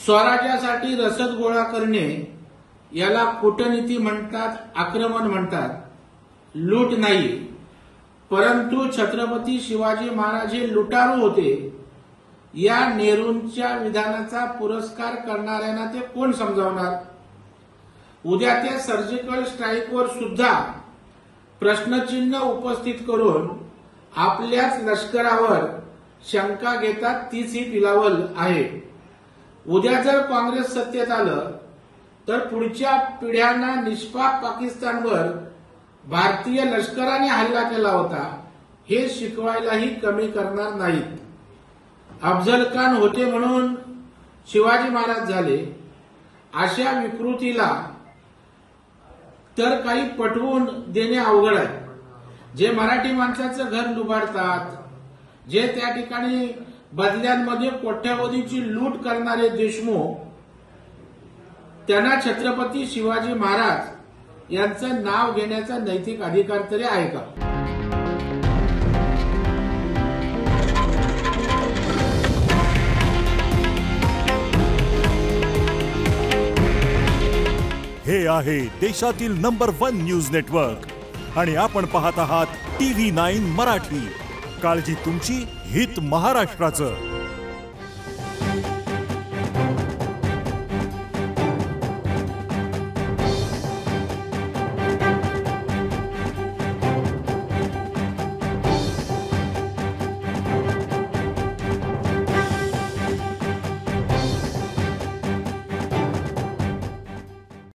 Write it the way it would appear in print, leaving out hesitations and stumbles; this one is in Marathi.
स्वराज्यासाठी रसद गोळा करणे याला कूटनीती म्हणतात, आक्रमण म्हणतात, लूट नाही। परंतु छत्रपती शिवाजी महाराज हे लुटारू होते या नेहरूंच्या विधानाचा पुरस्कार करणाऱ्यांना ते कोण समजावणार? उद्या ते सर्जिकल स्ट्राईकवर सुद्धा प्रश्नचिन्ह उपस्थित करून आपल्याच लष्करावर शंका घेतात, तीच ही पिलावल आहे। उद्या जर काँग्रेस सत्तेत आलं तर पुढच्या पिढ्यांना निष्पाप पाकिस्तानवर भारतीय लष्कराने हल्ला केला होता हे शिकवायलाही कमी करणार नाहीत। अफजल खान होते म्हणून शिवाजी महाराज झाले अशा विकृतीला तर काही पटवून देणे अवघड आहे। जे मराठी माणसाचं घर लुबाडतात, जे त्या ठिकाणी बदल्यांमध्ये कोट्यावधीची लूट करणारे देशमुख, त्यांना छत्रपती शिवाजी महाराज यांचं नाव घेण्याचा नैतिक अधिकार तरी आहे का? हे आहे देशातील नंबर 1 न्यूज नेटवर्क आणि आपण पाहत आहात TV9 मराठी। काळजी तुमची, हित महाराष्ट्राचं।